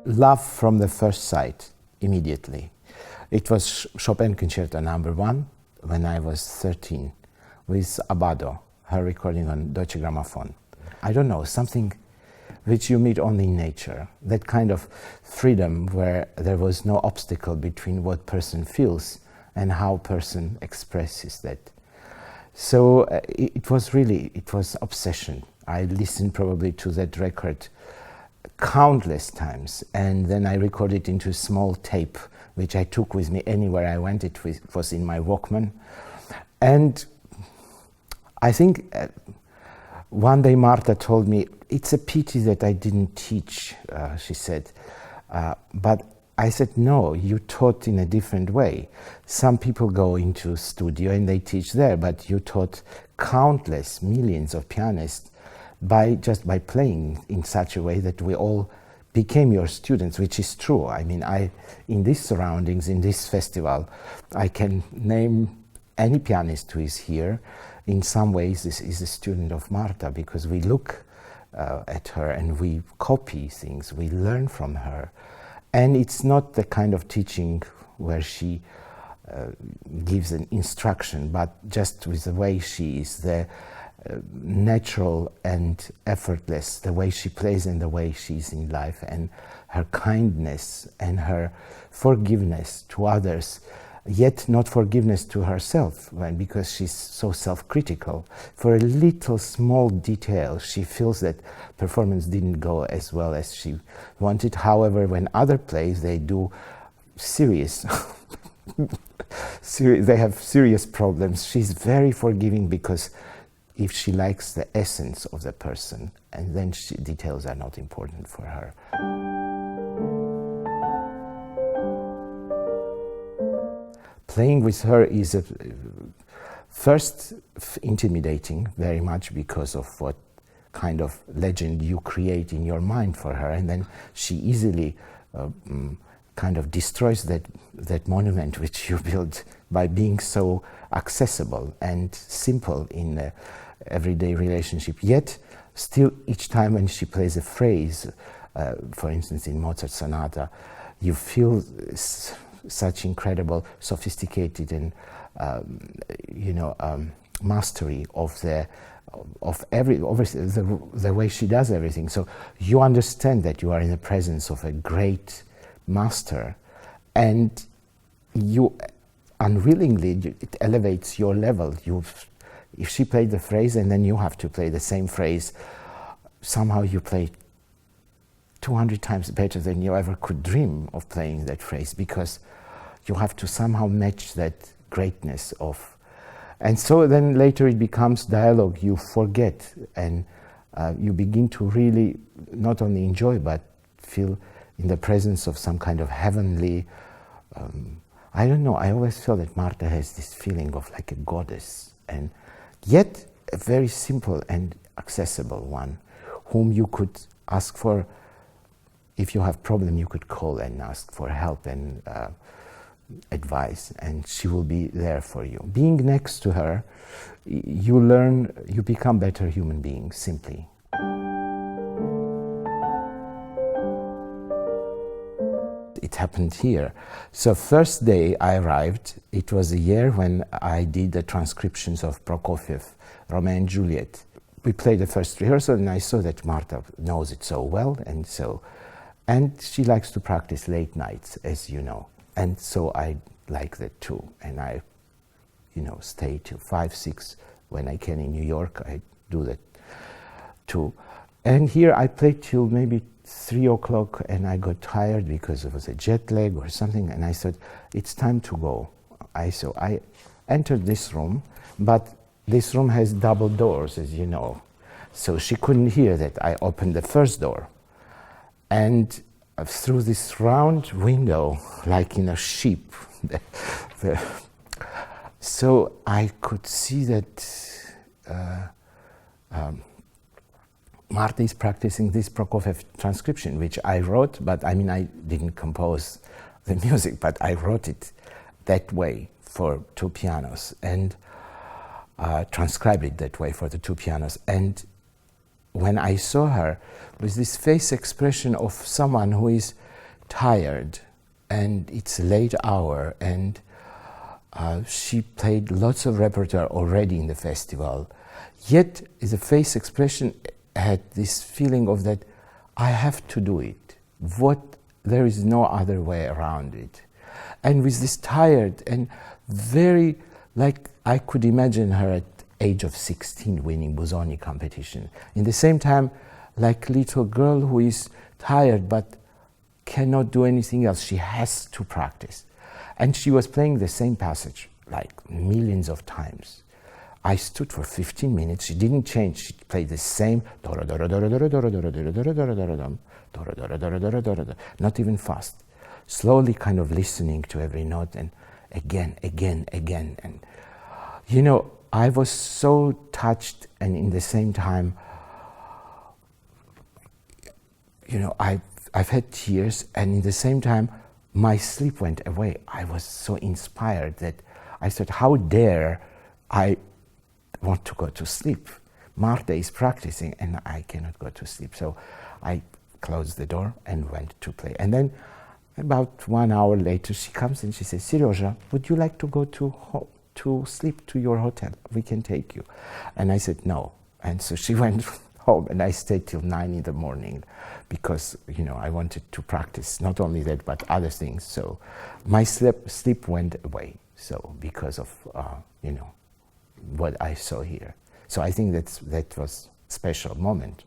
Love from the first sight, immediately. It was Chopin Concerto No. 1 when I was 13 with Abbado, her recording on Deutsche Grammophon. I don't know, something which you meet only in nature, that kind of freedom where there was no obstacle between what person feels and how person expresses that. So it was obsession. I listened probably to that record countless times, and then I recorded into a small tape which I took with me anywhere I went. It was in my Walkman. And I think one day Marta told me, "It's a pity that I didn't teach," she said. But I said, "No, you taught in a different way. Some people go into studio and they teach there, but you taught countless millions of pianists just by playing in such a way that we all became your students," which is true. I mean, in these surroundings, in this festival, I can name any pianist who is here. In some ways, this is a student of Marta, because we look at her and we copy things, we learn from her. And it's not the kind of teaching where she gives an instruction, but just with the way she is, the natural and effortless, the way she plays and the way she's in life, and her kindness and her forgiveness to others, yet not forgiveness to herself, because she's so self-critical. For a little small detail, she feels that performance didn't go as well as she wanted. However, when other plays, they do serious, they have serious problems. She's very forgiving, because if she likes the essence of the person, and then details are not important for her. Playing with her is first intimidating very much, because of what kind of legend you create in your mind for her, and then she easily kind of destroys that monument which you built by being so accessible and simple in the everyday relationship. Yet, still, each time when she plays a phrase, for instance in Mozart sonata, you feel such incredible, sophisticated and mastery of the way she does everything. So you understand that you are in the presence of a great master, and you unwillingly, it elevates your level. If she played the phrase and then you have to play the same phrase, somehow you play 200 times better than you ever could dream of playing that phrase, because you have to somehow match that greatness of. And so then later it becomes dialogue. You forget, and you begin to really not only enjoy but feel in the presence of some kind of heavenly, I don't know, I always feel that Marta has this feeling of like a goddess, and yet a very simple and accessible one, whom you could ask for. If you have problem, you could call and ask for help and advice, and she will be there for you. Being next to her, you become better human beings, simply. It happened here. So first day I arrived, it was a year when I did the transcriptions of Prokofiev, Romeo and Juliet. We played the first rehearsal, and I saw that Marta knows it so well, and she likes to practice late nights, as you know. And so I like that too. And I, stay till 5, 6 when I can in New York. I do that too. And here I played till maybe 3 o'clock, and I got tired because it was a jet lag or something. And I said, it's time to go. So I entered this room, but this room has double doors, as you know. So she couldn't hear that I opened the first door. And through this round window, like in a sheep, so I could see that Marta is practicing this Prokofiev transcription, which I wrote, but I didn't compose the music, but I wrote it that way for 2 pianos, and transcribed it that way for the 2 pianos. And when I saw her with this face expression of someone who is tired, and it's a late hour, and she played lots of repertoire already in the festival. Yet the face expression had this feeling of that I have to do it. There is no other way around it. And with this tired and very, like I could imagine her at age of 16 winning Busoni competition. In the same time, like little girl who is tired but cannot do anything else. She has to practice. And she was playing the same passage like millions of times. I stood for 15 minutes. She didn't change. She played the same, not even fast. Slowly kind of listening to every note and again. And you know, I was so touched, and in the same time, you know, I've had tears, and in the same time, my sleep went away. I was so inspired that I said, how dare I want to go to sleep? Marta is practicing and I cannot go to sleep. So I closed the door and went to play. And then about 1 hour later, she comes and she says, Sergei, would you like to go to sleep to your hotel? We can take you. And I said, no. And so she went home, and I stayed till 9 in the morning because, you know, I wanted to practice not only that, but other things. So my sleep went away. So because of, you know, what I saw here. So I think that was a special moment.